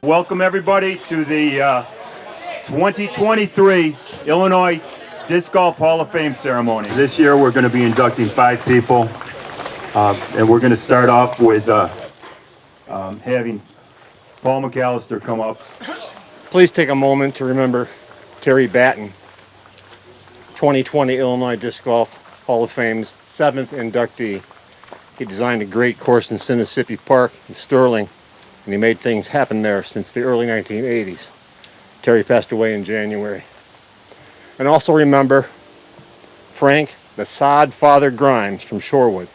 Welcome everybody to the 2023 Illinois Disc Golf Hall of Fame ceremony. This year we're going to be inducting 5 people, and we're going to start off with having Paul McAllister come up. Please take a moment to remember Terry Batten, 2020 Illinois Disc Golf Hall of Fame's 7th inductee. He designed a great course in Mississippi Park in Sterling, and he made things happen there since the early 1980s. Terry passed away in January. And also remember Frank the Sod Father Grimes from Shorewood,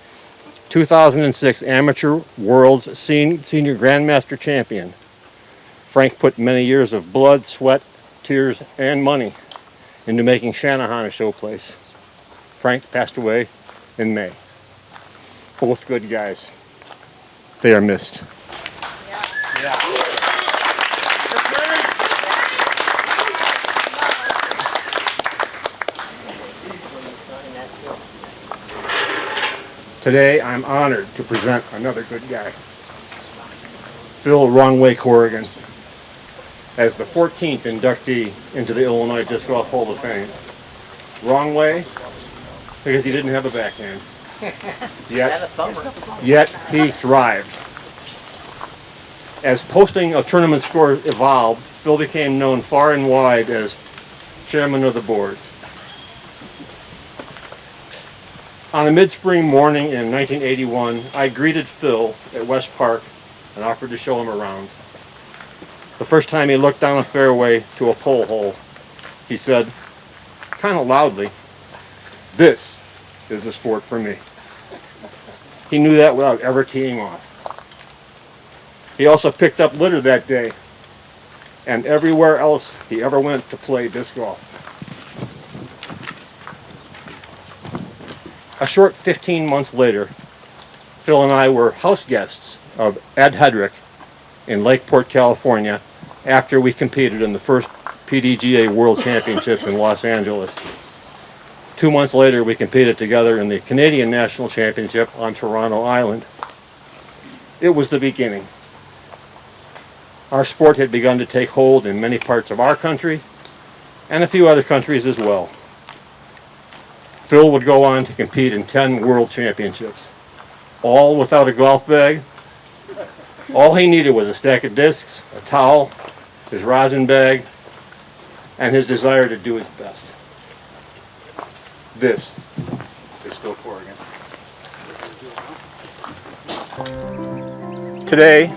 2006 Amateur World's Senior Grandmaster Champion. Frank put many years of blood, sweat, tears, and money into making Shanahan a showplace. Frank passed away in May. Both good guys. They are missed. Yeah. Today, I'm honored to present another good guy, Phil Wrongway Corrigan, as the 14th inductee into the Illinois Disc Golf Hall of Fame. Wrongway, because he didn't have a backhand. Yet he thrived. As posting of tournament scores evolved, Phil became known far and wide as chairman of the boards. On a mid-spring morning in 1981, I greeted Phil at West Park and offered to show him around. The first time he looked down a fairway to a pole hole, he said, kind of loudly, "This is the sport for me." He knew that without ever teeing off. He also picked up litter that day, and everywhere else he ever went to play disc golf. A short 15 months later, Phil and I were house guests of Ed Hedrick in Lockport, California, after we competed in the first PDGA World Championships in Los Angeles. 2 months later, we competed together in the Canadian National Championship on Toronto Island. It was the beginning. Our sport had begun to take hold in many parts of our country and a few other countries as well. Phil would go on to compete in 10 World Championships, all without a golf bag. All he needed was a stack of discs, a towel, his rosin bag, and his desire to do his best. This is Phil Corrigan. Today,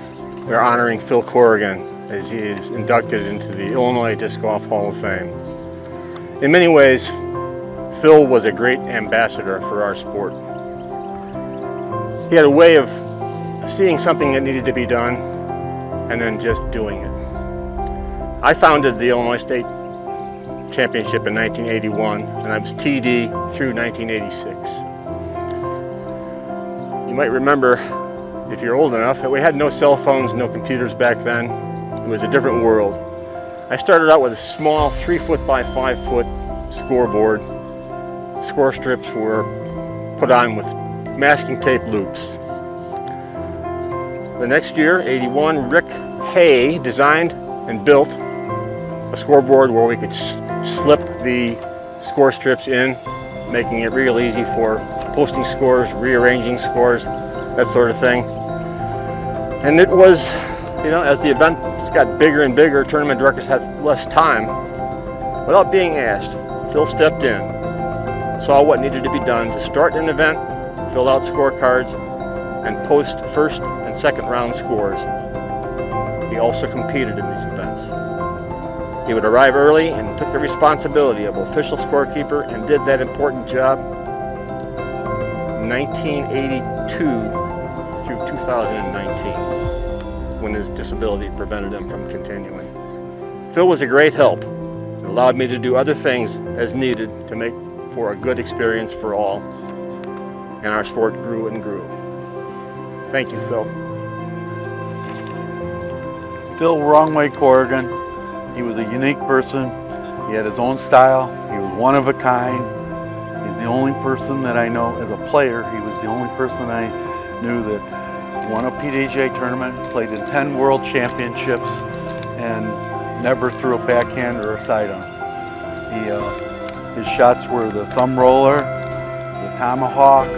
we're honoring Phil Corrigan as he is inducted into the Illinois Disc Golf Hall of Fame. In many ways, Phil was a great ambassador for our sport. He had a way of seeing something that needed to be done and then just doing it. I founded the Illinois State Championship in 1981, and I was TD through 1986. You might remember, if you're old enough, that we had no cell phones, no computers back then. It was a different world. I started out with a small 3-foot by 5-foot scoreboard. Score strips were put on with masking tape loops. The next year, 81, Rick Hay designed and built a scoreboard where we could slip the score strips in, making it real easy for posting scores, rearranging scores, that sort of thing. And it was, as the events got bigger and bigger, tournament directors had less time. Without being asked, Phil stepped in, saw what needed to be done to start an event, filled out scorecards, and post first and second round scores. He also competed in these events. He would arrive early and took the responsibility of official scorekeeper and did that important job 1982 through 2019, when his disability prevented him from continuing. Phil was a great help. It allowed me to do other things as needed to make for a good experience for all, and our sport grew and grew. Thank you, Phil. Phil Wrongway Corrigan. He was a unique person. He had his own style. He was one of a kind. He's the only person that I know as a player. He was the only person I knew that won a PDGA tournament, played in 10 World Championships, and never threw a backhand or a sidearm. His shots were the thumb roller, the tomahawk,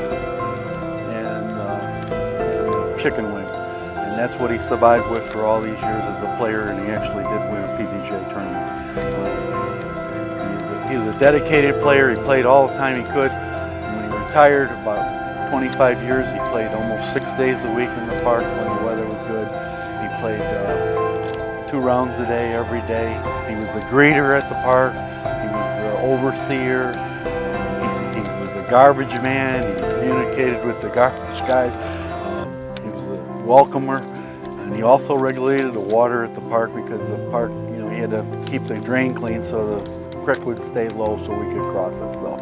and the chicken wing. And that's what he survived with for all these years as a player, and he actually did win a PDGA tournament. He was a dedicated player. He played all the time he could. And when he retired, about 25 years, he played almost 6 days a week in the park when the weather was good. He played 2 rounds a day, every day. He was the greeter at the park. He was the overseer. He was the garbage man. He communicated with the garbage guys. He was a welcomer. And he also regulated the water at the park because the park, you know, he had to keep the drain clean so the creek would stay low so we could cross it. So,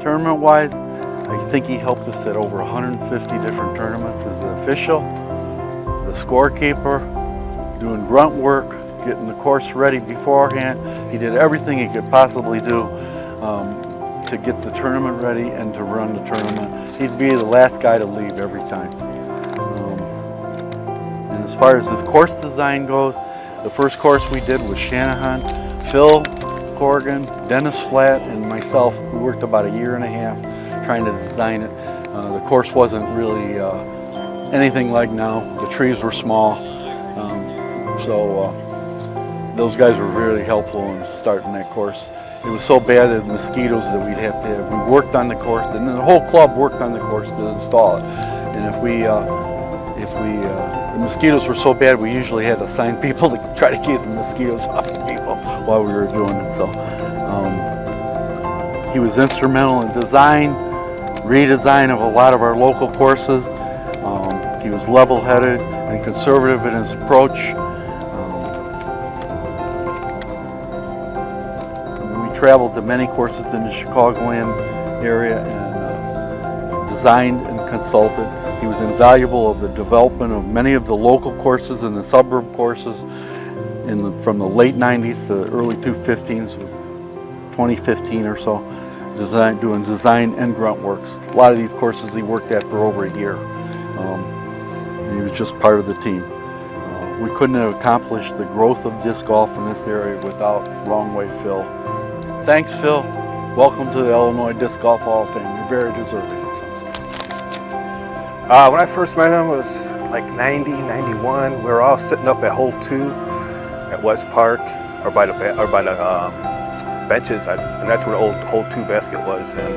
tournament-wise, I think he helped us at over 150 different tournaments as an official, the scorekeeper, doing grunt work, getting the course ready beforehand. He did everything he could possibly do to get the tournament ready and to run the tournament. He'd be the last guy to leave every time. And as far as his course design goes, the first course we did was Shanahan. Phil Corrigan, Dennis Flatt, and myself, we worked about a year and a half trying to design it. The course wasn't really anything like now. The trees were small. So those guys were really helpful in starting that course. It was so bad as mosquitoes that we'd have to have. We worked on the course, and then the whole club worked on the course to install it. And if the mosquitoes were so bad, we usually had to assign people to try to keep the mosquitoes off of people while we were doing it. So he was instrumental in redesign of a lot of our local courses. He was level-headed and conservative in his approach. We traveled to many courses in the Chicagoland area and designed and consulted. He was invaluable of the development of many of the local courses and the suburb courses from the late 90s to the early 2015 or so, doing design and grunt works. A lot of these courses he worked at for over a year. And he was just part of the team. We couldn't have accomplished the growth of disc golf in this area without Wrong Way Phil. Thanks, Phil. Welcome to the Illinois Disc Golf Hall of Fame. You're very deserving. When I first met him, it was like 90, 91. We were all sitting up at hole 2 at West Park, or by the benches, and that's where the old hole 2 basket was. And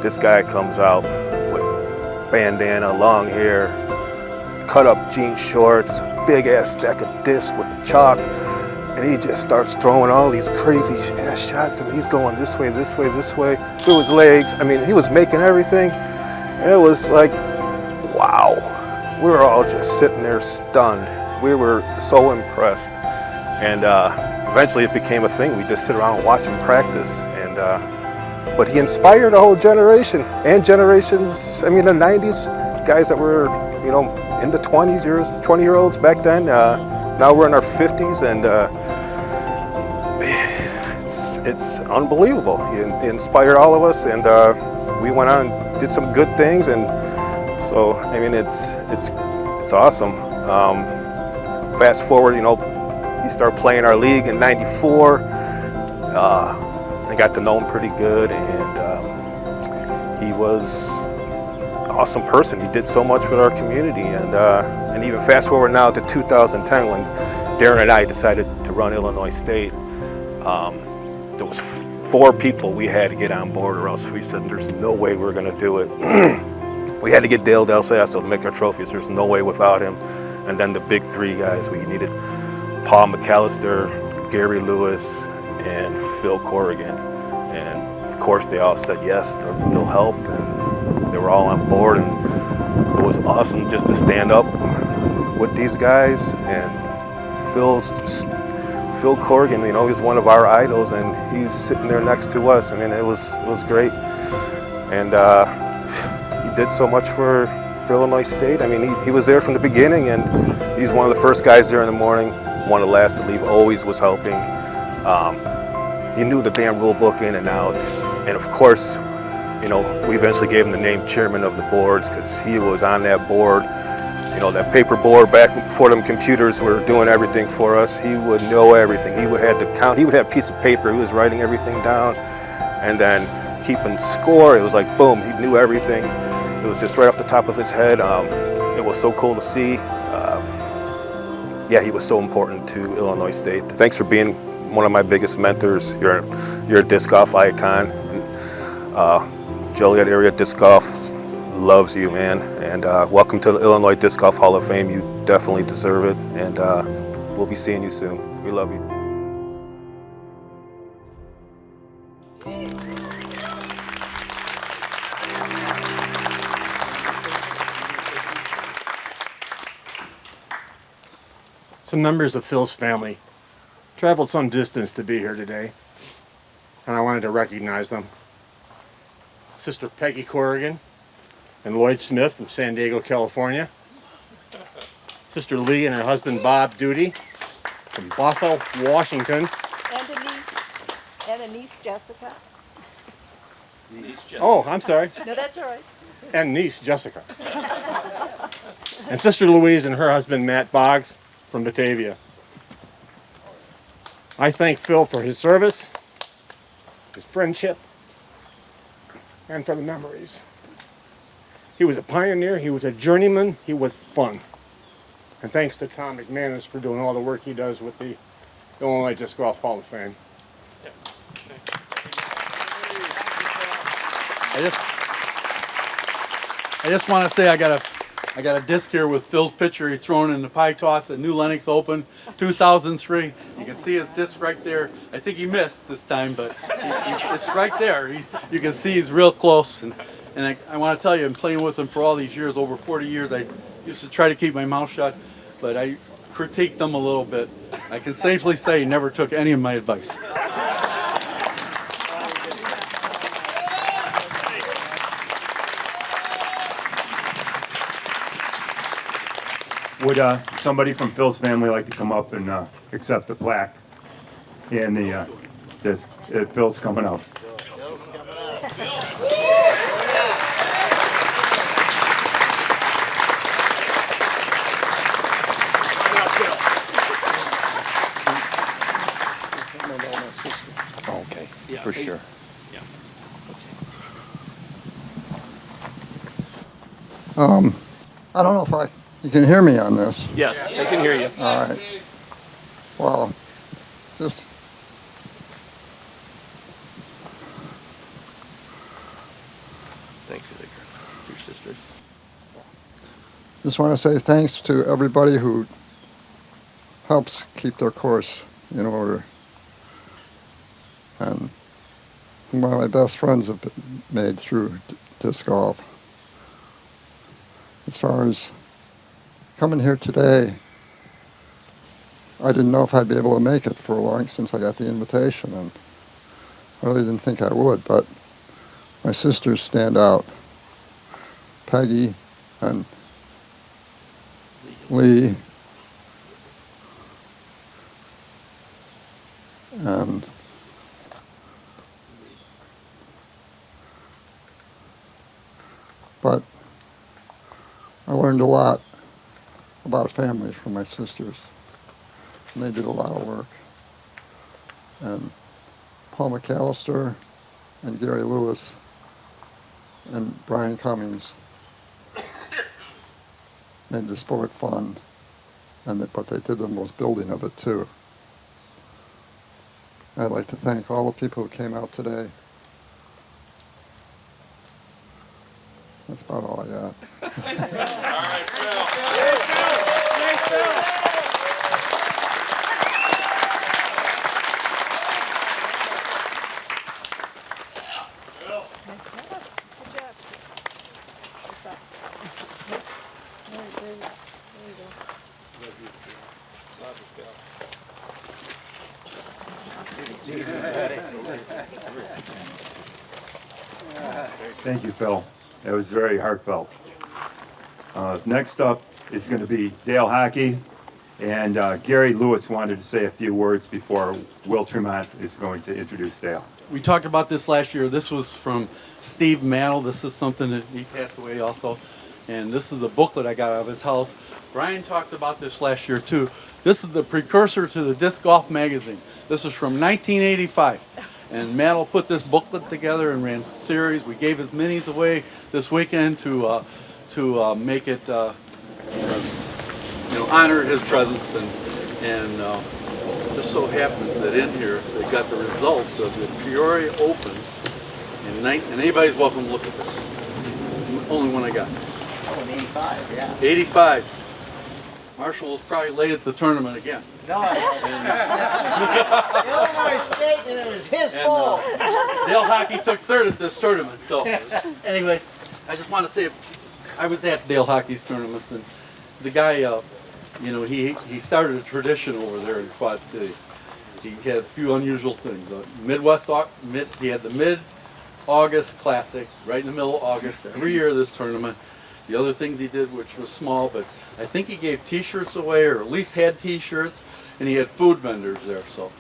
this guy comes out with bandana, long hair, cut up jean shorts, big ass stack of discs with chalk, and he just starts throwing all these crazy ass shots. I mean, he's going this way, this way, this way, through his legs. I mean, he was making everything. And it was like, wow. We were all just sitting there stunned. We were so impressed. And eventually it became a thing. We just sit around and watch him practice. And but he inspired a whole generation and generations. I mean, the 90s, guys that were, you know, in the 20-year-olds back then. Now we're in our 50s, and it's unbelievable. He inspired all of us, and we went on and did some good things. And so, I mean, it's awesome. Fast forward, you know, he started playing our league in '94. I got to know him pretty good, and he was an awesome person. He did so much for our community, and even fast forward now to 2010, when Darren and I decided to run Illinois State. There was 4 people we had to get on board, or else we said there's no way we're going to do it. We had to get Dale Del Sasso to make our trophies. There's no way without him. And then the big 3 guys, we needed Paul McAllister, Gary Lewis, and Phil Corrigan. And of course they all said yes, they'll help, and they were all on board. And it was awesome just to stand up with these guys. And Phil Corrigan, you know, he's one of our idols, and he's sitting there next to us. I mean, it was great. And he did so much for Illinois State. I mean, he was there from the beginning, and he's one of the first guys there in the morning, one of the last to leave, always was helping. He knew the damn rule book in and out. And of course, you know, we eventually gave him the name chairman of the boards, because he was on that board. you know, that paperboard back before them computers were doing everything for us. He would know everything. He would have the count. He would have a piece of paper. He was writing everything down, and then keeping score. It was like boom. He knew everything. It was just right off the top of his head. It was so cool to see. Yeah, he was so important to Illinois State. Thanks for being one of my biggest mentors. You're a disc golf icon. Joliet area disc golf loves you, man. And welcome to the Illinois Disc Golf Hall of Fame. You definitely deserve it. And we'll be seeing you soon. We love you. Some members of Phil's family traveled some distance to be here today, and I wanted to recognize them. Sister Peggy Corrigan and Lloyd Smith from San Diego, California. Sister Lee and her husband Bob Duty from Bothell, Washington. And a niece, Jessica. Oh, I'm sorry. No, that's all right. And niece Jessica. And Sister Louise and her husband Matt Boggs from Batavia. I thank Phil for his service, his friendship, and for the memories. He was a pioneer, he was a journeyman, he was fun. And thanks to Tom McManus for doing all the work he does with the Illinois Disc Golf Hall of Fame. I just want to say I got a disc here with Phil's picture. He's thrown in the pie toss at New Lenox Open 2003. You can see his disc right there. I think he missed this time, but it's right there. You can see he's real close. And I want to tell you, I'm playing with him for all these years, over 40 years. I used to try to keep my mouth shut, but I critiqued him a little bit. I can safely say he never took any of my advice. Would somebody from Phil's family like to come up and accept the plaque and the disc? Phil's coming up. Okay, for sure. I don't know if you can hear me on this. Yes, I can hear you. All right. Well, just Thank you, your sisters. want to say thanks to everybody who helps keep their course in order. And one of my best friends have been made through disc golf. As far as coming here today, I didn't know if I'd be able to make it for long since I got the invitation, and I really didn't think I would, but my sisters stand out. Peggy and Lee and but I learned a lot about family from my sisters, and they did a lot of work. And Paul McAllister and Gary Lewis and Brian Cummings made the sport fun, but they did the most building of it too. I'd like to thank all the people who came out today. That's about all I got. Thank you, Phil. That was very heartfelt. Next up is going to be Dale Hockey, and Gary Lewis wanted to say a few words before Will Tremont is going to introduce Dale. We talked about this last year. This was from Steve Mantle. This is something that he passed away also. And this is a booklet I got out of his house. Brian talked about this last year too. This is the precursor to the Disc Golf magazine. This is from 1985. And Matt will put this booklet together and ran a series. We gave his minis away this weekend to make it, honor his presence. And just so happens that in here they got the results of the Peoria Open. And anybody's welcome to look at this. Only one I got. Oh, in 85, yeah. 85. Marshall was probably late at the tournament again. No, Illinois State, and it was his fault. Dale Hockey took third at this tournament. So, anyways, I just want to say, I was at Dale Hockey's tournaments, and the guy, he started a tradition over there in Quad Cities. He had a few unusual things. He had the mid-August Classic, right in the middle of August, every year of this tournament. The other things he did, which was small, but I think he gave T-shirts away, or at least had T-shirts, and he had food vendors there. So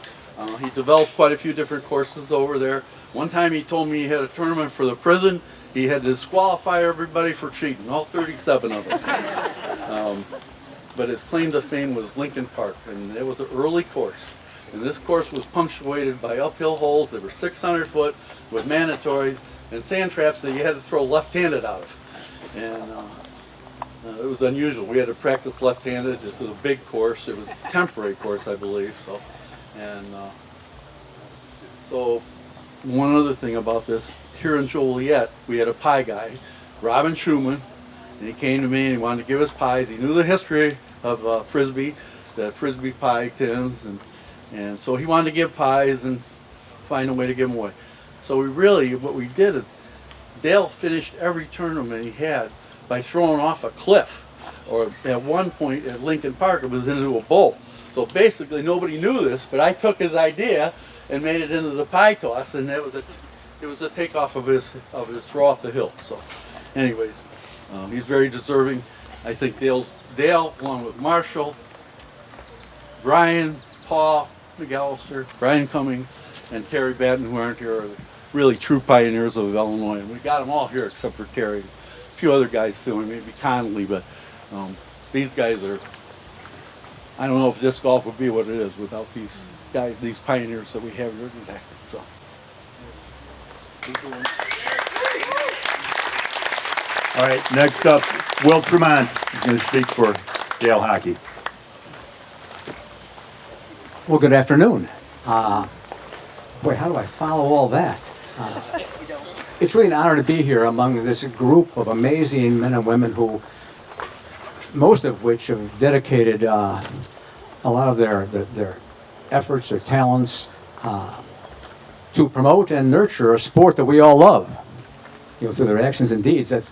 he developed quite a few different courses over there. One time he told me he had a tournament for the prison. He had to disqualify everybody for cheating, all 37 of them. But his claim to fame was Lincoln Park, and it was an early course. And this course was punctuated by uphill holes that were 600 foot with mandatories and sand traps that you had to throw left-handed out of. And it was unusual. We had to practice left-handed. This is a big course. It was a temporary course, I believe. So one other thing about this, here in Joliet, we had a pie guy, Robin Schumann, and he came to me and he wanted to give us pies. He knew the history of Frisbee, the Frisbee pie tins, and so he wanted to give pies and find a way to give them away. So what we did is, Dale finished every tournament he had by throwing off a cliff, or at one point at Lincoln Park it was into a bowl. So basically nobody knew this, but I took his idea and made it into the pie toss, and it was a takeoff of his throw off the hill. So anyways, he's very deserving. I think Dale, along with Marshall, Brian, Paul McAllister, Brian Cummings, and Terry Batten, who aren't here, are really true pioneers of Illinois. And we got them all here except for Terry. A few other guys too, maybe Connolly, but these guys are, I don't know if disc golf would be what it is without these guys, these pioneers that we have here today. So. All right, next up, Will Tremont is going to speak for Dale Hockey. Well, good afternoon. Boy, how do I follow all that? It's really an honor to be here among this group of amazing men and women who, most of which have dedicated a lot of their efforts, their talents to promote and nurture a sport that we all love. Through their actions and deeds. That's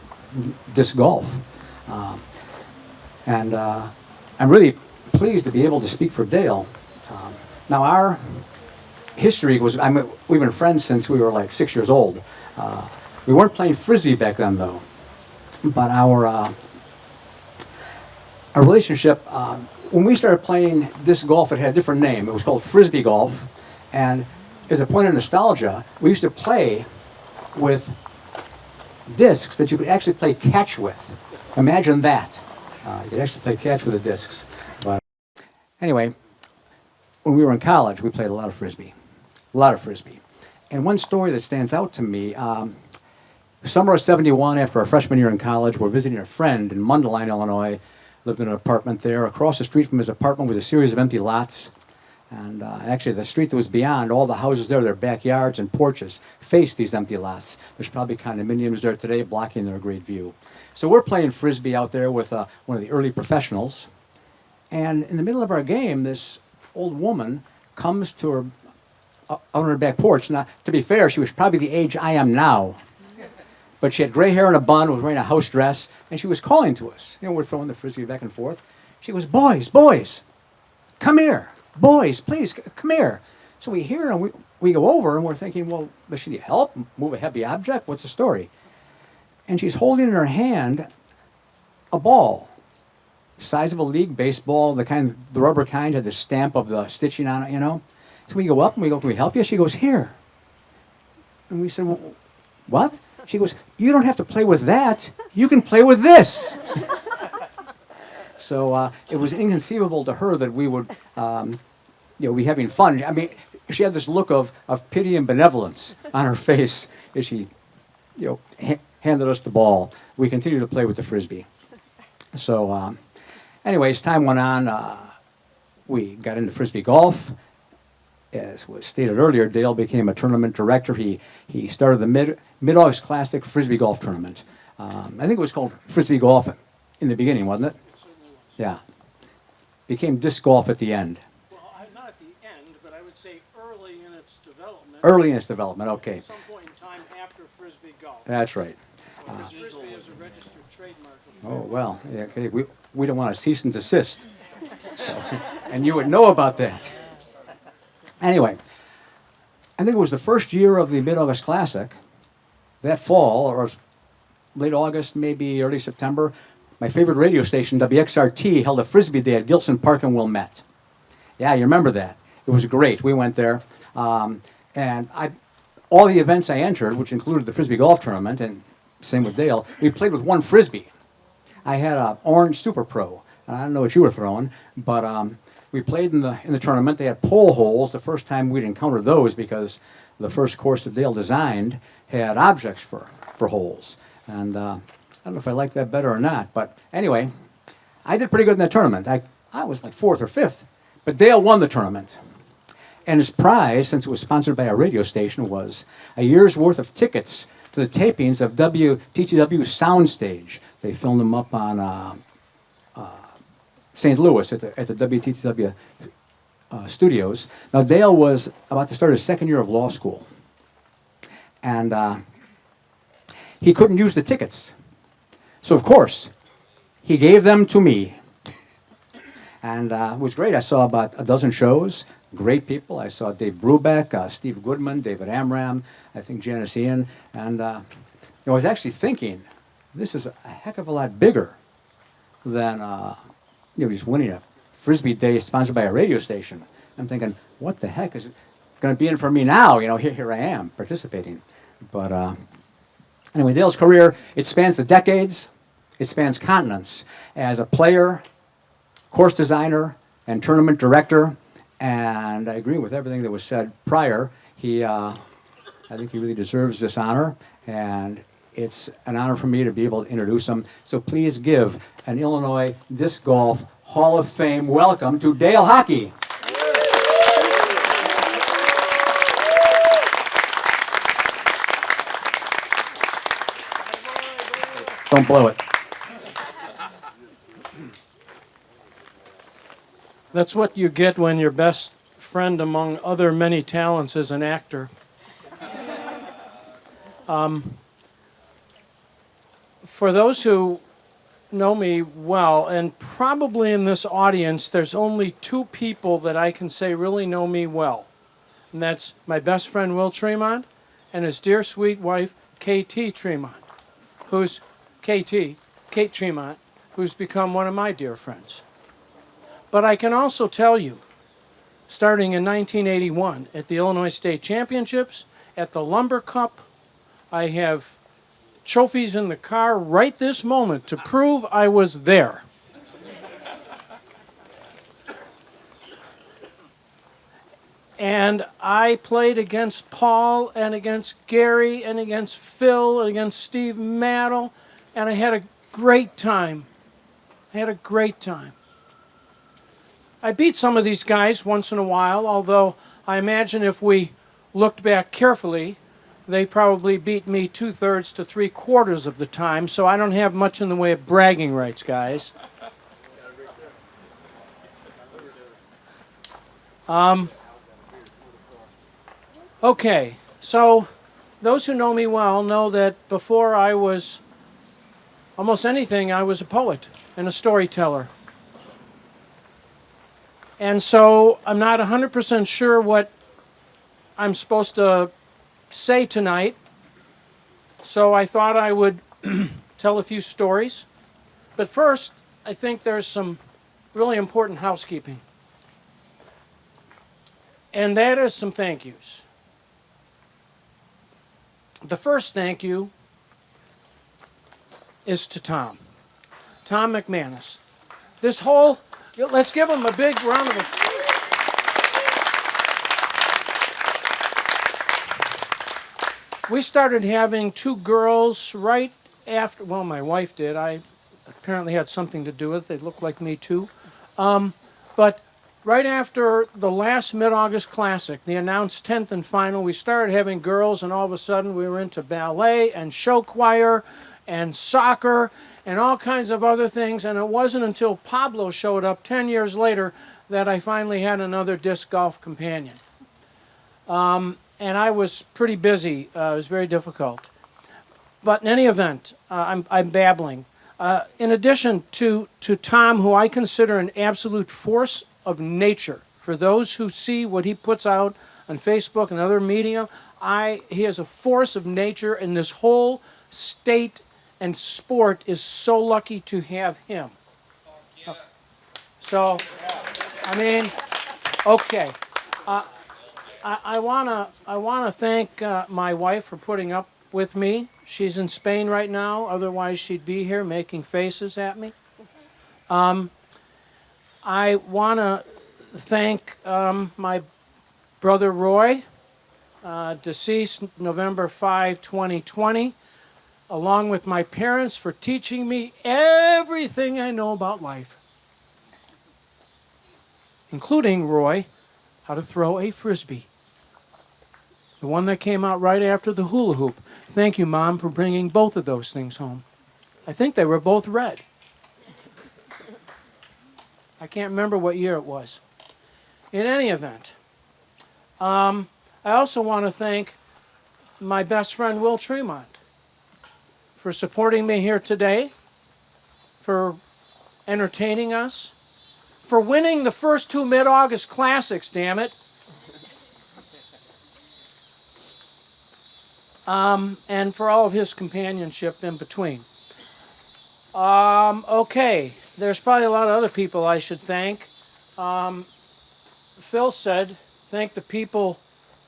disc golf. And I'm really pleased to be able to speak for Dale. Now our history was, we've been friends since we were like 6 years old. We weren't playing Frisbee back then though, but our relationship, when we started playing disc golf, it had a different name. It was called Frisbee golf, and as a point of nostalgia, we used to play with discs that you could actually play catch with. Imagine that. You could actually play catch with the discs. But anyway, when we were in college, we played a lot of Frisbee. And one story that stands out to me, summer of '71, after our freshman year in college, we're visiting a friend in Mundelein, Illinois. Lived in an apartment there. Across the street from his apartment was a series of empty lots. And actually, the street that was beyond, all the houses there, their backyards and porches, faced these empty lots. There's probably condominiums there today blocking their great view. So we're playing Frisbee out there with one of the early professionals. And in the middle of our game, this old woman comes to her, out on her back porch. Now, to be fair, she was probably the age I am now. But she had gray hair and a bun, was wearing a house dress, and she was calling to us. We're throwing the Frisbee back and forth. She goes, boys, come here. Boys, please, come here. So we hear and we go over and we're thinking, well, does she need help? Move a heavy object? What's the story? And she's holding in her hand a ball, size of a league baseball, the rubber kind, had the stamp of the stitching on it, So we go up and we go, can we help you? She goes, here. And we said, well, what? She goes, "You don't have to play with that. You can play with this." So it was inconceivable to her that we would, be having fun. I mean, she had this look of pity and benevolence on her face as she, handed us the ball. We continued to play with the Frisbee. So, anyways, time went on. We got into Frisbee golf. As was stated earlier, Dale became a tournament director. He started the Mid-August Classic Frisbee Golf Tournament. I think it was called Frisbee Golf in the beginning, wasn't it? Yeah. Became disc golf at the end. Well, not at the end, but I would say early in its development. Early in its development, okay. At some point in time after Frisbee golf. That's right. Because Frisbee is a registered trademark. Oh, well, yeah, okay. We don't want to cease and desist. So, and you would know about that. Anyway, I think it was the first year of the Mid-August Classic. That fall, or late August, maybe early September, my favorite radio station, WXRT, held a Frisbee Day at Gilson Park in Wilmette. Yeah, you remember that. It was great. We went there. And all the events I entered, which included the Frisbee Golf Tournament, and same with Dale, we played with one Frisbee. I had an orange Super Pro. I don't know what you were throwing, but we played in the tournament. They had pole holes. The first time we'd encountered those because the first course that Dale designed had objects for holes. And I don't know if I liked that better or not, but anyway, I did pretty good in that tournament. I was like 4th or 5th, but Dale won the tournament. And his prize, since it was sponsored by a radio station, was a year's worth of tickets to the tapings of WTTW Soundstage. They filmed them up on St. Louis at the WTTW studios. Now, Dale was about to start his 2nd year of law school. And he couldn't use the tickets. So, of course, he gave them to me. And it was great. I saw about a dozen shows. Great people. I saw Dave Brubeck, Steve Goodman, David Amram, I think Janice Ian. And I was actually thinking, this is a heck of a lot bigger than just winning a Frisbee Day sponsored by a radio station. I'm thinking, what the heck is it going to be in for me now? Here I am participating. But anyway, Dale's career, it spans the decades. It spans continents. As a player, course designer, and tournament director, and I agree with everything that was said prior. I think he really deserves this honor, and it's an honor for me to be able to introduce him. So please give an Illinois Disc Golf Hall of Fame welcome to Dale Hockey. Don't blow it. That's what you get when your best friend among other many talents is an actor. For those who know me well, and probably in this audience, there's only 2 people that I can say really know me well. And that's my best friend, Will Tremont, and his dear sweet wife, K.T. Tremont, Kate Tremont, who's become one of my dear friends. But I can also tell you, starting in 1981 at the Illinois State Championships, at the Lumber Cup, I have trophies in the car right this moment to prove I was there. And I played against Paul and against Gary and against Phil and against Steve Maddle, and I had a great time. I beat some of these guys once in a while, although I imagine if we looked back carefully, they probably beat me 2/3 to 3/4 of the time, so I don't have much in the way of bragging rights, guys. Okay, so those who know me well know that before I was almost anything, I was a poet and a storyteller. And so I'm not 100% sure what I'm supposed to say tonight. So I thought I would tell a few stories. But first, I think there's some really important housekeeping. And that is some thank yous. The first thank you is to Tom McManus. This whole, let's give him a big round of applause. We started having 2 girls right after, well, my wife did. I apparently had something to do with it. They looked like me too. But right after the last Mid-August Classic, the announced 10th and final, we started having girls, and all of a sudden we were into ballet and show choir and soccer and all kinds of other things. And it wasn't until Pablo showed up 10 years later that I finally had another disc golf companion. And I was pretty busy. It was very difficult. But in any event, I'm babbling. In addition to Tom, who I consider an absolute force of nature, for those who see what he puts out on Facebook and other media, he is a force of nature, and this whole state and sport is so lucky to have him. So, I mean, okay. I wanna thank my wife for putting up with me. She's in Spain right now. Otherwise, she'd be here making faces at me. I wanna thank my brother Roy, deceased November 5, 2020, along with my parents for teaching me everything I know about life, including Roy, how to throw a frisbee. The one that came out right after the hula hoop. Thank you, Mom, for bringing both of those things home. I think they were both red. I can't remember what year it was. In any event, I also want to thank my best friend, Will Tremont, for supporting me here today, for entertaining us, for winning the first 2 Mid-August Classics, damn it. And for all of his companionship in between. Okay, there's probably a lot of other people I should thank. Phil said, thank the people.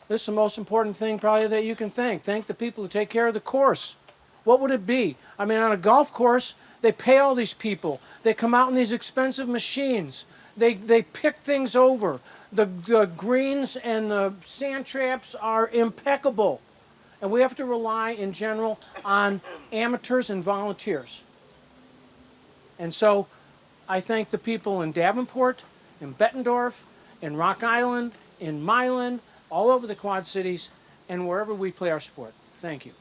This is the most important thing probably that you can thank. Thank the people who take care of the course. What would it be? I mean, on a golf course, they pay all these people. They come out in these expensive machines. They pick things over. The greens and the sand traps are impeccable. And we have to rely, in general, on amateurs and volunteers. And so I thank the people in Davenport, in Bettendorf, in Rock Island, in Milan, all over the Quad Cities, and wherever we play our sport. Thank you.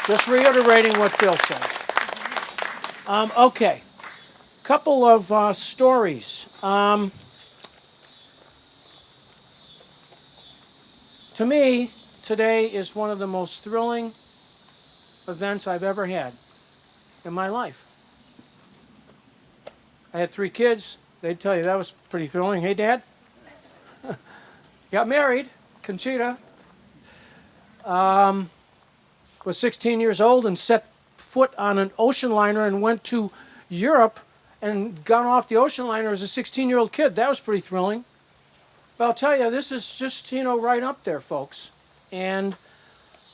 Just reiterating what Phil said. Okay, couple of stories. To me, today is one of the most thrilling events I've ever had in my life. I had 3 kids. They'd tell you that was pretty thrilling. Hey, Dad? Got married, Conchita. Was 16 years old and set foot on an ocean liner and went to Europe and got off the ocean liner as a 16-year-old kid. That was pretty thrilling. But I'll tell you, this is just, right up there, folks. And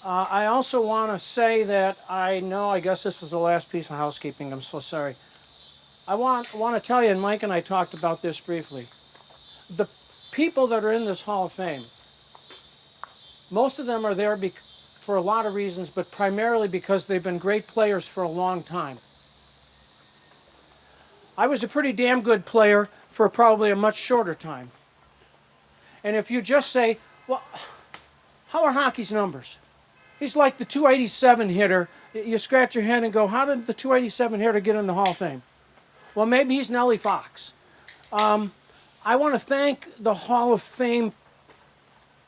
I also want to say that I guess this is the last piece of housekeeping. I'm so sorry. I want to tell you, and Mike and I talked about this briefly. The people that are in this Hall of Fame, most of them are there for a lot of reasons, but primarily because they've been great players for a long time. I was a pretty damn good player for probably a much shorter time. And if you just say, well, how are hockey's numbers? He's like the 287 hitter. You scratch your head and go, how did the 287 hitter get in the Hall of Fame? Well, maybe he's Nellie Fox. I want to thank the Hall of Fame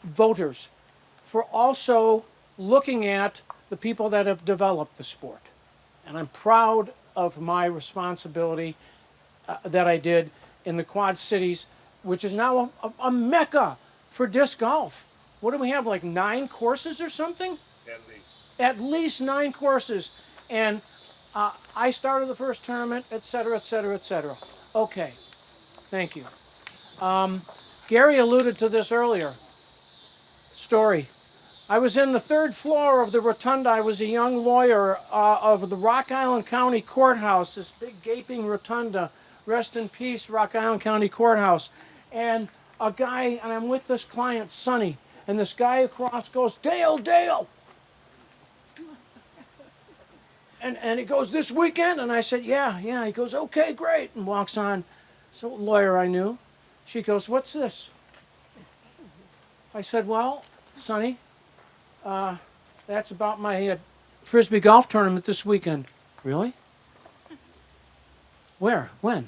voters for also looking at the people that have developed the sport. And I'm proud of my responsibility that I did in the Quad Cities, which is now a mecca for disc golf. What do we have, like 9 courses or something? At least. At least 9 courses. And I started the first tournament, et cetera, et cetera, et cetera. Okay, thank you. Gary alluded to this earlier. Story. I was in the third floor of the rotunda. I was a young lawyer of the Rock Island County Courthouse, this big gaping rotunda. Rest in peace, Rock Island County Courthouse. And a guy, and I'm with this client, Sonny, and this guy across goes, Dale, Dale. And he goes, this weekend? And I said, yeah. He goes, okay, great. And walks on. So lawyer I knew. She goes, what's this? I said, well, Sonny, that's about my Frisbee golf tournament this weekend. Really? Where? When?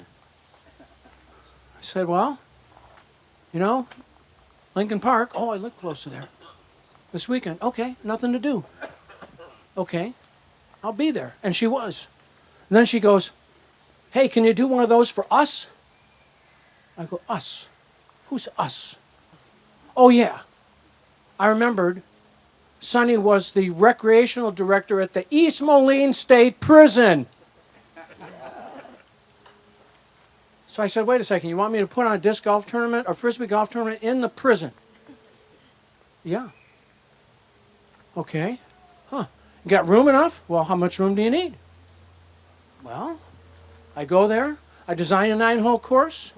I said, well, you know, Lincoln Park. Oh, I live close to there. This weekend. Okay, nothing to do. Okay, I'll be there. And she was. And then she goes, hey, can you do one of those for us? I go, us? Who's us? Oh, yeah. I remembered Sonny was the recreational director at the East Moline State Prison. So I said, wait a second, you want me to put on a disc golf tournament, a Frisbee golf tournament in the prison? Yeah. Okay. Huh. You got room enough? Well, how much room do you need? Well, I go there. I design a 9-hole course.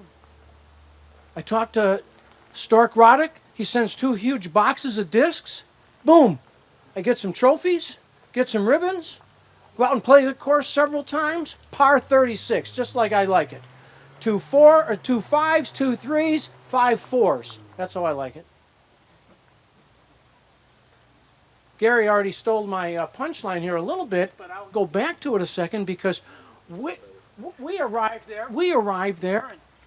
I talk to Stork Roddick. He sends 2 huge boxes of discs. Boom. I get some trophies, get some ribbons, go out and play the course several times. Par 36, just like I like it. 2 5s, 2 3s, 5 4s. That's how I like it. Gary already stole my punchline here a little bit, but I'll go back to it a second because we arrived there,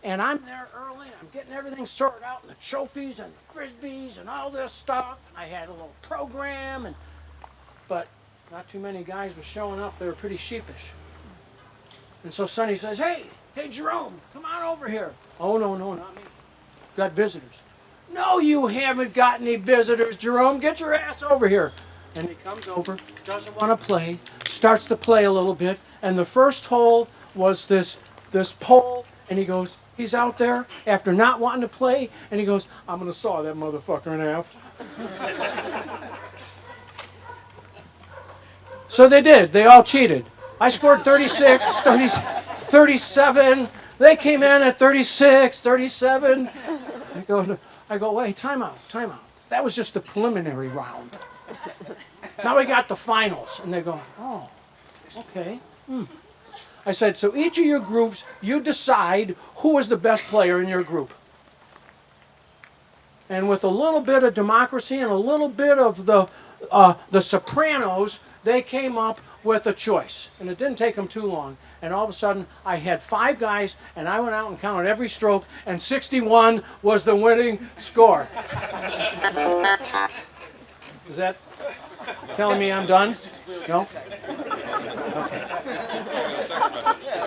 and I'm there early, and I'm getting everything sorted out, and the trophies and the Frisbees and all this stuff. And I had a little program, but not too many guys were showing up. They were pretty sheepish. And so Sonny says, hey, Jerome, come on over here. Oh, no, not me. Got visitors. No, you haven't got any visitors, Jerome. Get your ass over here. And he comes over, doesn't want to play, starts to play a little bit, and the first hole was this pole, and he goes, he's out there after not wanting to play, and he goes, I'm going to saw that motherfucker in half. So they did. They all cheated. I scored 36, 37. They came in at 36, 37. I go, wait, time out. That was just the preliminary round. Now we got the finals. And they go, oh, okay. I said, so each of your groups, you decide who is the best player in your group. And with a little bit of democracy and a little bit of the Sopranos, they came up with a choice. And it didn't take them too long. And all of a sudden, I had 5 guys, and I went out and counted every stroke, and 61 was the winning score. Is that telling me I'm done? No? Okay.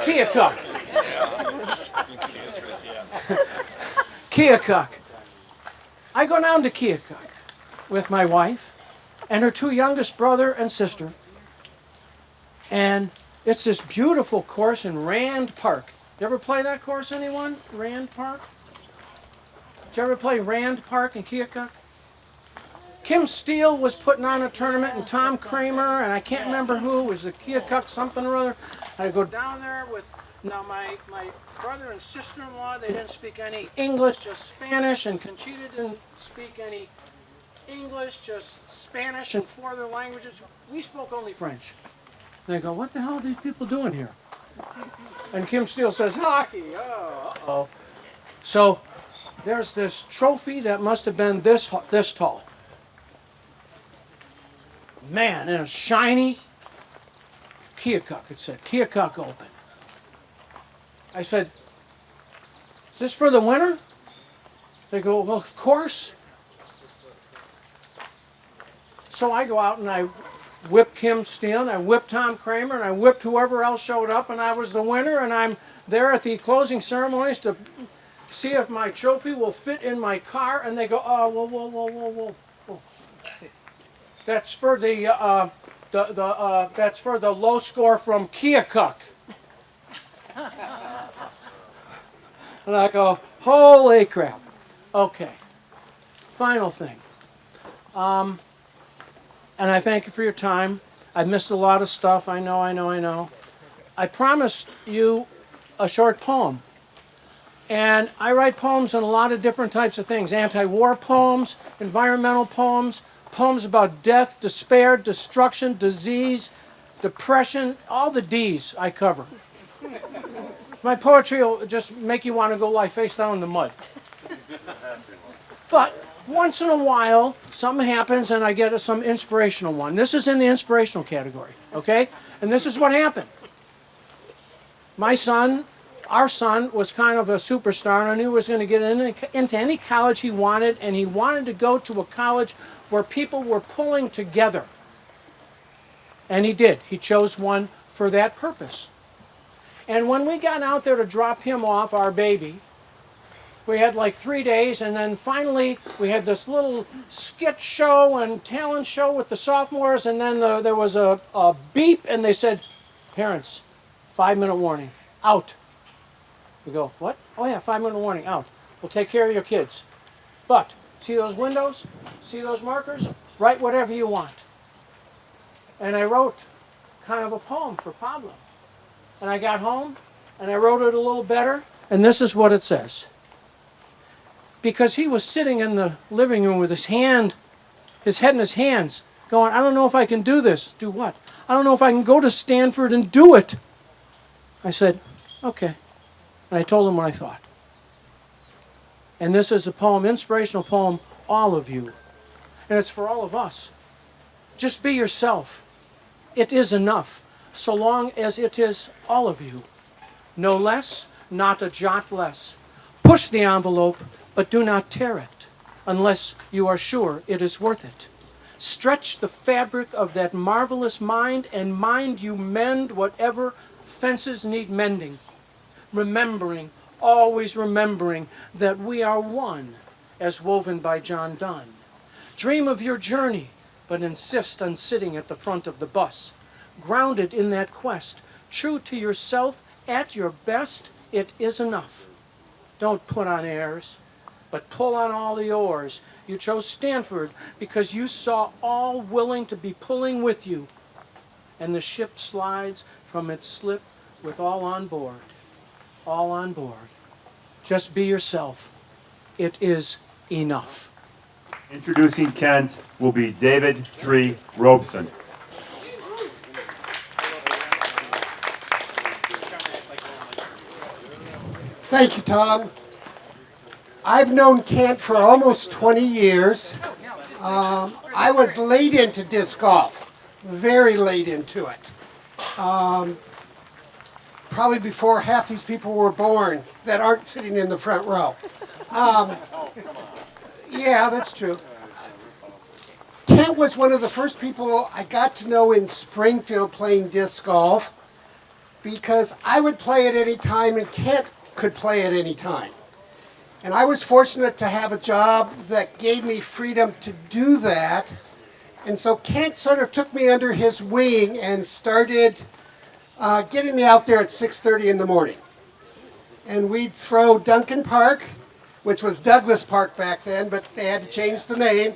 Keokuk. Keokuk. I go down to Keokuk with my wife and her 2 youngest brother and sister. And it's this beautiful course in Rand Park. You ever play that course, anyone? Rand Park? Did you ever play Rand Park in Keokuk? Kim Steele was putting on a tournament, and Tom Kramer, and I can't remember who, was the Keokuk something or other. I go down there with, now my brother and sister-in-law, they didn't speak any English, just Spanish, and Conchita didn't speak any English, just Spanish and 4 other languages. We spoke only French. They go, what the hell are these people doing here? And Kim Steele says, hockey. Oh, uh-oh. So there's this trophy that must have been this tall. Man, and a shiny Keokuk, it said, Keokuk Open. I said, is this for the winner? They go, well, of course. So I go out and I whipped Kim Steele, and I whipped Tom Kramer, and I whipped whoever else showed up, and I was the winner, and I'm there at the closing ceremonies to see if my trophy will fit in my car, and they go, oh, whoa. That's for that's for the low score from Keokuk. And I go, holy crap. Okay. Final thing. and I thank you for your time. I missed a lot of stuff. I know. I promised you a short poem. And I write poems on a lot of different types of things. Anti-war poems, environmental poems, poems about death, despair, destruction, disease, depression, all the D's I cover. My poetry will just make you want to go lie face down in the mud. But once in a while, something happens and I get some inspirational one. This is in the inspirational category, okay? And this is what happened. My son, our son, was kind of a superstar, and I knew he was going to get into any college he wanted, and he wanted to go to a college where people were pulling together. And he did. He chose one for that purpose. And when we got out there to drop him off, our baby, we had like 3 days, and then finally we had this little skit show and talent show with the sophomores, and then there was a beep, and they said, parents, 5-minute warning, out. We go, what? Oh yeah, 5-minute warning, out. We'll take care of your kids. But, see those windows? See those markers? Write whatever you want. And I wrote kind of a poem for Pablo. And I got home, and I wrote it a little better, and this is what it says. Because he was sitting in the living room with his head in his hands, going, I don't know if I can do this. Do what? I don't know if I can go to Stanford and do it. I said, okay. And I told him what I thought. And this is a poem, inspirational poem, all of you. And it's for all of us. Just be yourself. It is enough, so long as it is all of you. No less, not a jot less. Push the envelope, but do not tear it, unless you are sure it is worth it. Stretch the fabric of that marvelous mind, and mind you mend whatever fences need mending. Remembering, always remembering, that we are one, as woven by John Donne. Dream of your journey, but insist on sitting at the front of the bus. Grounded in that quest, true to yourself, at your best, it is enough. Don't put on airs, but pull on all the oars. You chose Stanford because you saw all willing to be pulling with you. And the ship slides from its slip with all on board. All on board. Just be yourself. It is enough. Introducing Kent will be David Tree Robeson. Thank you, Tom. I've known Kent for almost 20 years. I was late into disc golf, very late into it. Probably before half these people were born that aren't sitting in the front row. Yeah, that's true. Kent was one of the first people I got to know in Springfield playing disc golf because I would play at any time and Kent could play at any time. And I was fortunate to have a job that gave me freedom to do that. And so Kent sort of took me under his wing and started getting me out there at 6:30 in the morning. And we'd throw Duncan Park, which was Douglas Park back then, but they had to change the name.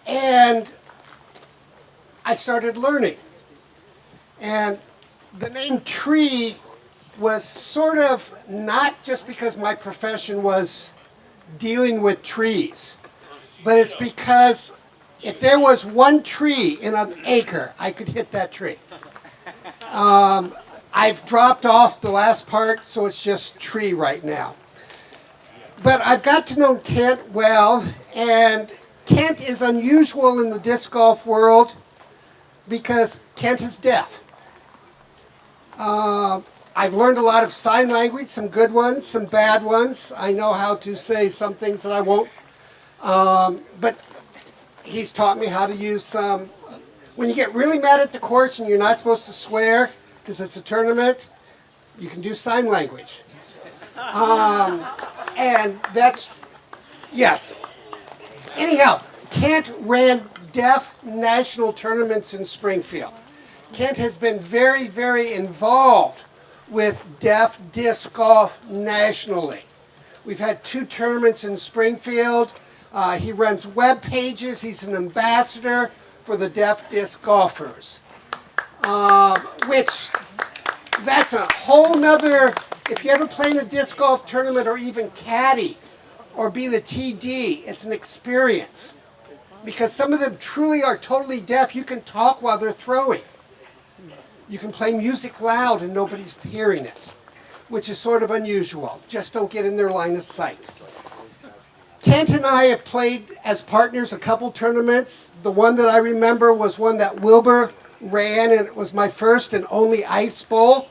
And I started learning. And the name Tree was sort of not just because my profession was dealing with trees, but it's because if there was one tree in an acre, I could hit that tree. I've dropped off the last part, so it's just tree right now. But I've got to know Kent well, and Kent is unusual in the disc golf world because Kent is deaf. I've learned a lot of sign language, some good ones, some bad ones. I know how to say some things that I won't. But he's taught me how to use some. When you get really mad at the course and you're not supposed to swear because it's a tournament, you can do sign language. And that's, yes. Anyhow, Kent ran deaf national tournaments in Springfield. Kent has been very, very involved with deaf disc golf nationally. We've had 2 tournaments in Springfield. He runs web pages. He's an ambassador for the deaf disc golfers, which that's a whole nother, if you ever play in a disc golf tournament or even caddy or be the TD, it's an experience. Because some of them truly are totally deaf. You can talk while they're throwing. You can play music loud and nobody's hearing it, which is sort of unusual. Just don't get in their line of sight. Kent and I have played as partners a couple tournaments. The one that I remember was one that Wilbur ran, and it was my first and only ice bowl.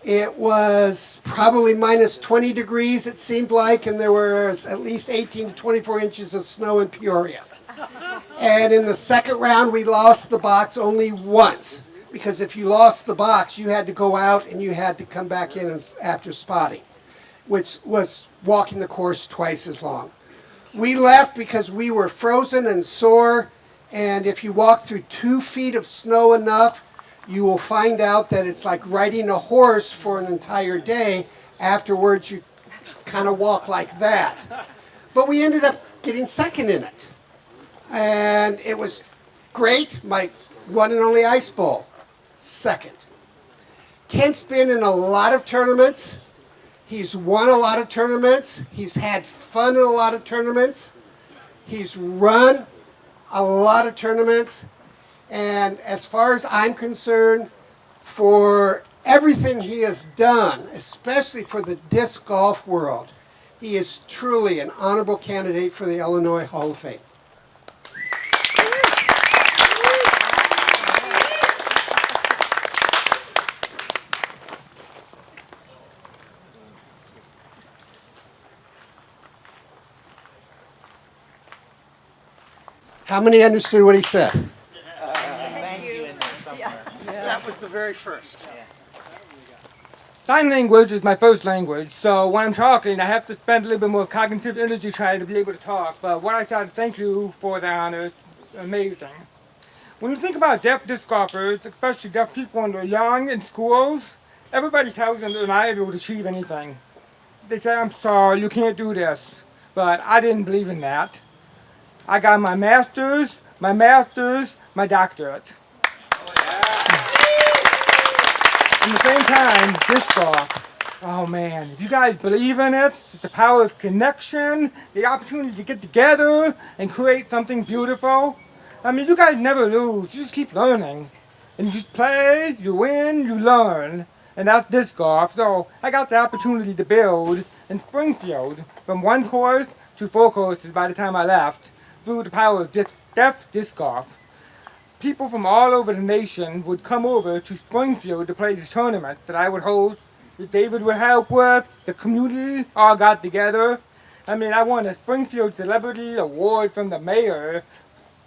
It was probably minus 20 degrees, it seemed like, and there was at least 18 to 24 inches of snow in Peoria. And in the second round, we lost the box only once, because if you lost the box, you had to go out and you had to come back in after spotting, which was walking the course twice as long. We left because we were frozen and sore, and if you walk through 2 feet of snow enough, you will find out that it's like riding a horse for an entire day. Afterwards, you kind of walk like that. But we ended up getting second in it. And it was great. My one and only ice bowl, second. Kent's been in a lot of tournaments. He's won a lot of tournaments. He's had fun in a lot of tournaments. He's run a lot of tournaments. And as far as I'm concerned, for everything he has done, especially for the disc golf world, he is truly an honorable candidate for the Illinois Hall of Fame. How many understood what he said? Thank you in there somewhere. That was the very first. Sign language is my first language, so when I'm talking, I have to spend a little bit more cognitive energy trying to be able to talk. But what I said, thank you for the honor, is amazing. When you think about deaf disc golfers, especially deaf people when they're young in schools, everybody tells them they're not able to achieve anything. They say, I'm sorry, you can't do this. But I didn't believe in that. I got my master's, my doctorate. At the same time, disc golf. Oh man, if you guys believe in it, it's the power of connection, the opportunity to get together and create something beautiful. I mean, you guys never lose, you just keep learning. And you just play, you win, you learn. And that's disc golf. So I got the opportunity to build in Springfield from 1 course to 4 courses by the time I left through the power of deaf disc golf. People from all over the nation would come over to Springfield to play the tournament that I would host, that David would help with, the community all got together. I mean, I won a Springfield Celebrity Award from the mayor.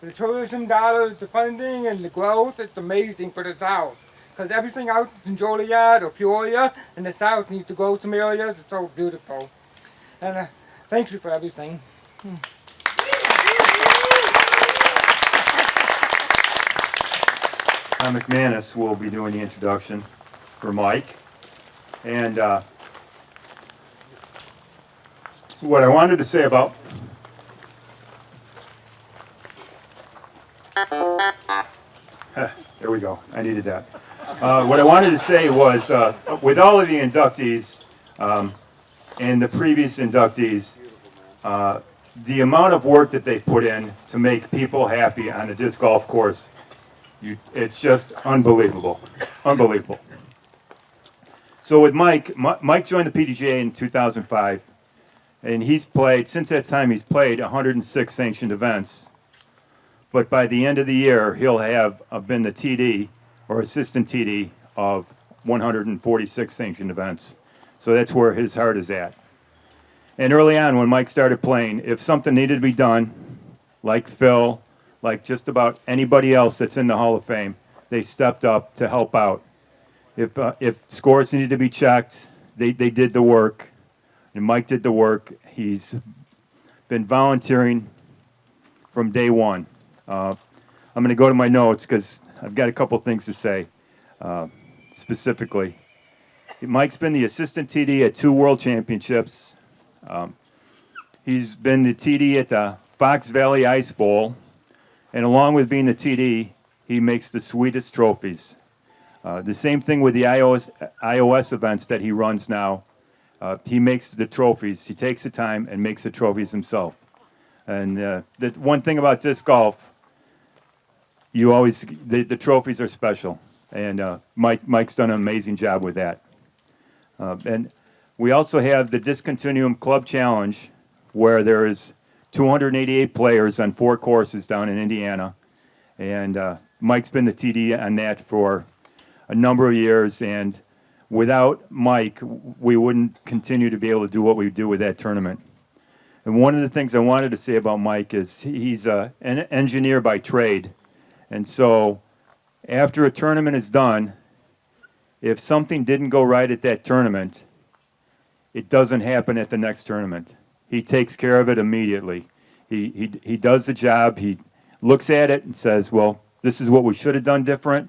The tourism dollars, the funding, and the growth, it's amazing for the South. Because everything else in Joliet or Peoria in the South needs to grow some areas. It's so beautiful. And thank you for everything. Tom McManus will be doing the introduction for Mike. And what I wanted to say about there we go. I needed that. What I wanted to say was, with all of the inductees and the previous inductees, the amount of work that they've put in to make people happy on a disc golf course, it's just unbelievable. Unbelievable. So with Mike, Mike joined the PDGA in 2005, and he's played, since that time, he's played 106 sanctioned events. But by the end of the year, he'll have been the TD or assistant TD of 146 sanctioned events. So that's where his heart is at. And early on, when Mike started playing, if something needed to be done, like Phil, like just about anybody else that's in the Hall of Fame, they stepped up to help out. If scores needed to be checked, they did the work, and Mike did the work. He's been volunteering from day one. I'm going to go to my notes because I've got a couple things to say specifically. Mike's been the assistant TD at 2 World Championships. He's been the TD at the Fox Valley Ice Bowl, and along with being the TD, he makes the sweetest trophies. The same thing with the iOS events that he runs now. He makes the trophies. He takes the time and makes the trophies himself. And the one thing about disc golf, the trophies are special. And Mike's done an amazing job with that. And we also have the Discontinuum Club Challenge, where there is 288 players on 4 courses down in Indiana. And Mike's been the TD on that for a number of years. And without Mike, we wouldn't continue to be able to do what we do with that tournament. And one of the things I wanted to say about Mike is he's an engineer by trade. And so after a tournament is done, if something didn't go right at that tournament, it doesn't happen at the next tournament. He takes care of it immediately. He does the job. He looks at it and says, well, this is what we should have done different,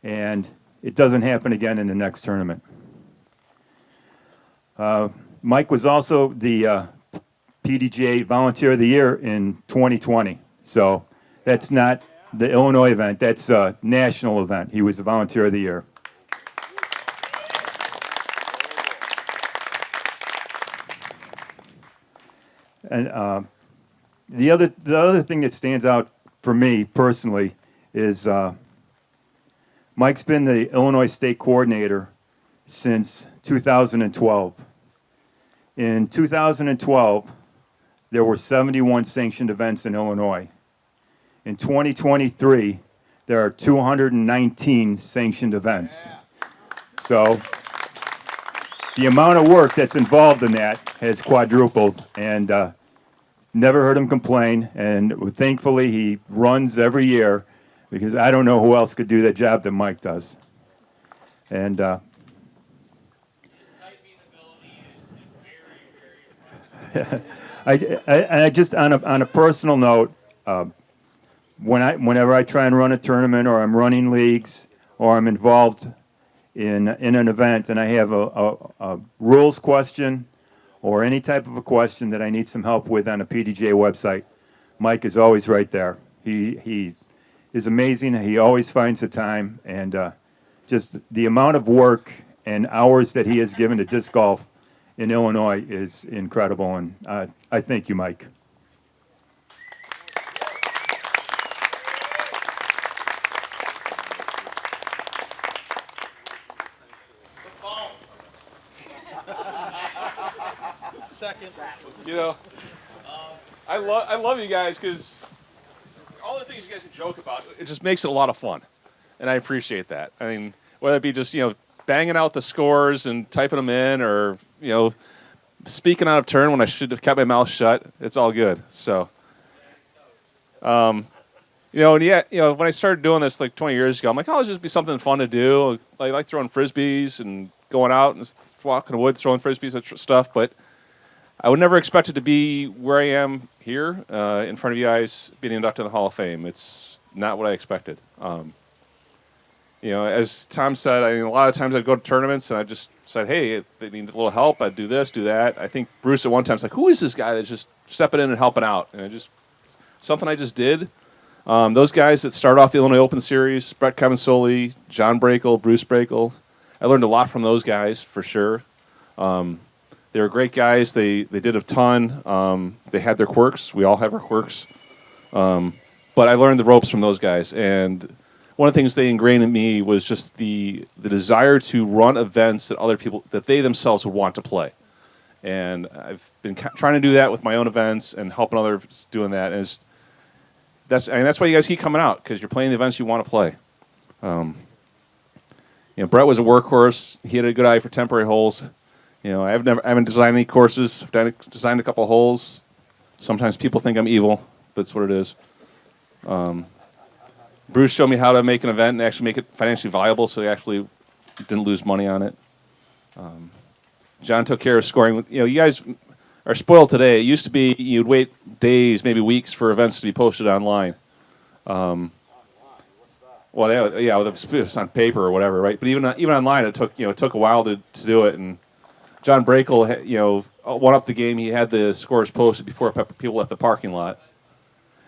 and it doesn't happen again in the next tournament. Mike was also the PDGA Volunteer of the Year in 2020. So that's not the Illinois event. That's a national event. He was the Volunteer of the Year. And the other thing that stands out for me personally is Mike's been the Illinois State Coordinator since 2012. In 2012, there were 71 sanctioned events in Illinois. In 2023, there are 219 sanctioned events. So the amount of work that's involved in that has quadrupled, and never heard him complain. And thankfully, he runs every year, because I don't know who else could do that job that Mike does. And I just on a personal note, whenever I try and run a tournament, or I'm running leagues, or I'm involved in an event, and I have a rules question or any type of a question that I need some help with on a PDGA website, Mike is always right there. He is amazing. He always finds the time, and just the amount of work and hours that he has given to disc golf in Illinois is incredible, and I thank you, Mike. Second. You know, I love you guys, because all the things you guys can joke about, it just makes it a lot of fun, and I appreciate that. I mean, whether it be just banging out the scores and typing them in, or speaking out of turn when I should have kept my mouth shut, it's all good. So, and when I started doing this like 20 years ago, I'm like, oh, it'll just be something fun to do. I like throwing frisbees and going out and walking in the woods, throwing frisbees and stuff, but I would never expect it to be where I am here in front of you guys, being inducted in the Hall of Fame. It's not what I expected. As Tom said, a lot of times I'd go to tournaments and I just said, hey, if they need a little help, I'd do this, do that. I think Bruce at one time was like, who is this guy that's just stepping in and helping out? And something I just did. Those guys that started off the Illinois Open Series, Brett Cavansoli, John Brakel, Bruce Brakel, I learned a lot from those guys, for sure. They were great guys. They did a ton. They had their quirks. We all have our quirks. But I learned the ropes from those guys. And one of the things they ingrained in me was just the desire to run events that other people, that they themselves would want to play. And I've been trying to do that with my own events and helping others doing that. And that's why you guys keep coming out, because you're playing the events you want to play. Brett was a workhorse. He had a good eye for temporary holes. I haven't designed any courses. I've designed a couple of holes. Sometimes people think I'm evil, but that's what it is. Bruce showed me how to make an event and actually make it financially viable, so he actually didn't lose money on it. John took care of scoring. You guys are spoiled today. It used to be you'd wait days, maybe weeks, for events to be posted online. Well, yeah, it's on paper or whatever, right? But even online, it took a while to do it. And John Brakel, won up the game. He had the scores posted before people left the parking lot.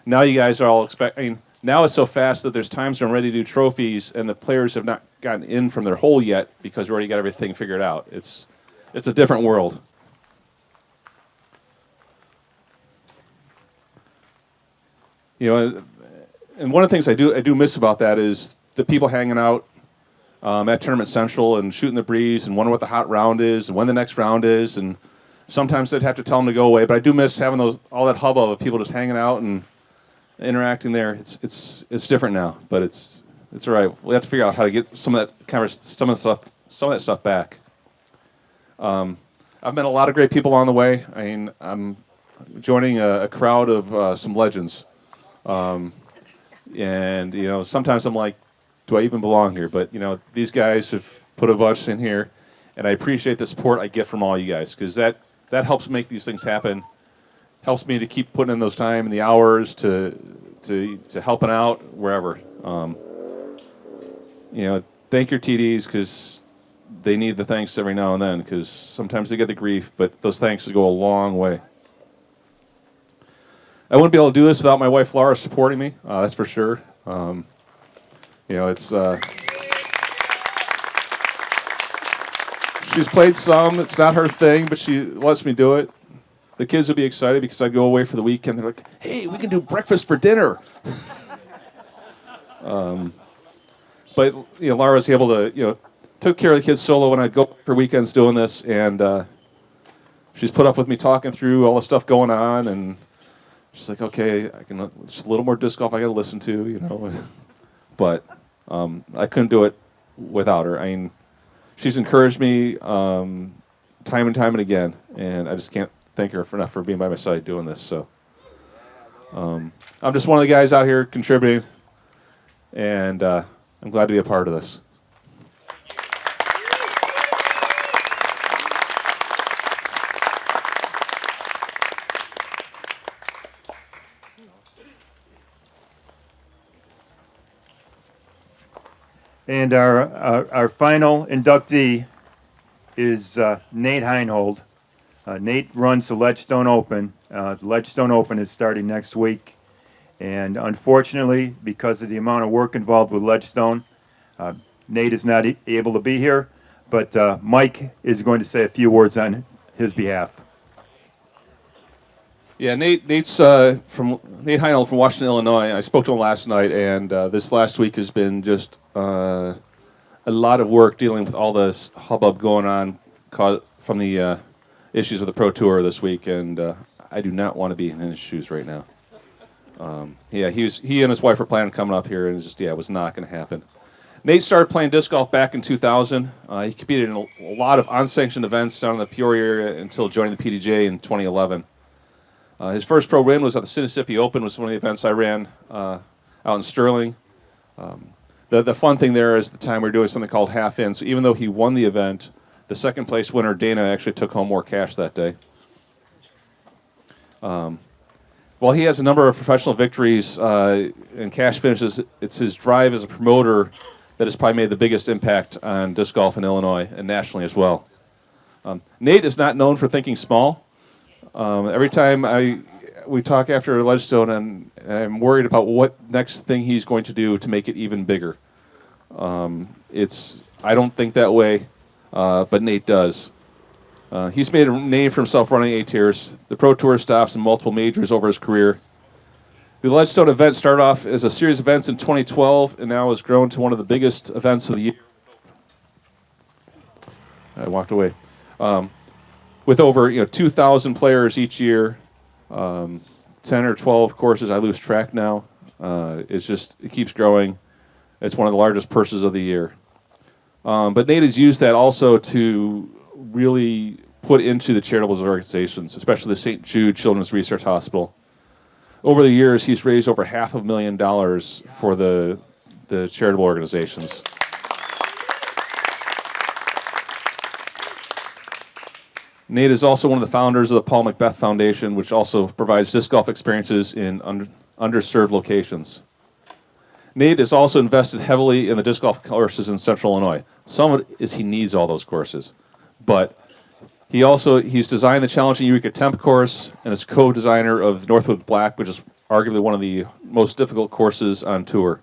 now you guys are all expecting. Now it's so fast that there's times when I'm ready to do trophies, and the players have not gotten in from their hole yet because we already got everything figured out. It's a different world. You know, and one of the things I do miss about that is the people hanging out at Tournament Central and shooting the breeze and wondering what the hot round is and when the next round is, and sometimes I'd have to tell them to go away. But I do miss having all that hubbub of people just hanging out and interacting there. It's different now, but it's all right. We have to figure out how to get some of that stuff back. I've met a lot of great people along the way. I mean, I'm joining a crowd of some legends, and you know, sometimes I'm like, do I even belong here? But you know, these guys have put a bunch in here, and I appreciate the support I get from all you guys, because that helps make these things happen. Helps me to keep putting in those time and the hours to helping out wherever. You know, thank your TDs, because they need the thanks every now and then, because sometimes they get the grief, but those thanks will go a long way. I wouldn't be able to do this without my wife Laura supporting me. That's for sure. You know, it's she's played some. It's not her thing, but she lets me do it. The kids will be excited because I go away for the weekend. They're like, "Hey, we can do breakfast for dinner." But you know, Laura was able to took care of the kids solo when I'd go for weekends doing this, and she's put up with me talking through all the stuff going on, and she's like, "Okay, I can just a little more disc golf I got to listen to," you know. But I couldn't do it without her. I mean, she's encouraged me time and time and again, and I just can't thank her enough for being by my side doing this. So I'm just one of the guys out here contributing, and I'm glad to be a part of this. And our final inductee is Nate Heinhold. Nate runs the Ledgestone Open. The Ledgestone Open is starting next week. And unfortunately, because of the amount of work involved with Ledgestone, Nate is not able to be here. But Mike is going to say a few words on his behalf. Yeah, Nate's from Nate Heinhold from Washington, Illinois. I spoke to him last night, and this last week has been just a lot of work dealing with all this hubbub going on from the issues with the Pro Tour this week, and I do not want to be in his shoes right now. He and his wife were planning on coming up here, and it was not going to happen. Nate started playing disc golf back in 2000. He competed in a lot of unsanctioned events down in the Peoria area until joining the PDJ in 2011. His first pro win was at the Mississippi Open, was one of the events I ran out in Sterling. The fun thing there is the time we were doing something called half-in. So even though he won the event, the second place winner, Dana, actually took home more cash that day. While he has a number of professional victories and cash finishes, it's his drive as a promoter that has probably made the biggest impact on disc golf in Illinois and nationally as well. Nate is not known for thinking small. Every time we talk after Ledgestone, and I'm worried about what next thing he's going to do to make it even bigger. I don't think that way, but Nate does. He's made a name for himself running A-tiers, the Pro Tour stops, and multiple majors over his career. The Ledgestone event started off as a series of events in 2012, and now has grown to one of the biggest events of the year. I walked away. With over 2,000 players each year, 10 or 12 courses, I lose track now. It keeps growing. It's one of the largest purses of the year. But Nate has used that also to really put into the charitable organizations, especially the St. Jude Children's Research Hospital. Over the years, he's raised over $500,000 for the charitable organizations. Nate is also one of the founders of the Paul Macbeth Foundation, which also provides disc golf experiences in underserved locations. Nate has also invested heavily in the disc golf courses in Central Illinois. Some of it is he needs all those courses, but he's designed the challenging Eureka Temp course and is co-designer of Northwood Black, which is arguably one of the most difficult courses on tour.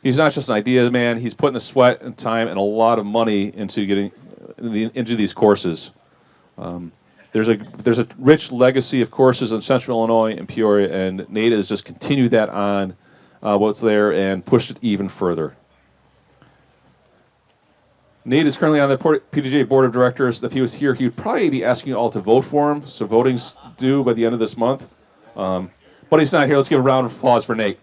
He's not just an idea man, he's putting the sweat and time and a lot of money into getting into these courses. There's a rich legacy of courses in Central Illinois and Peoria, and Nate has just continued that on what's there and pushed it even further. Nate is currently on the PDGA Board of Directors. If he was here, he would probably be asking you all to vote for him, so voting's due by the end of this month. But he's not here. Let's give a round of applause for Nate.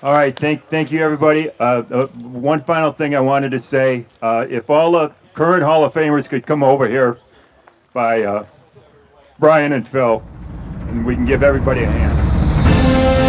All right, thank you, everybody. One final thing I wanted to say: if all the current Hall of Famers could come over here by Brian and Phil, and we can give everybody a hand.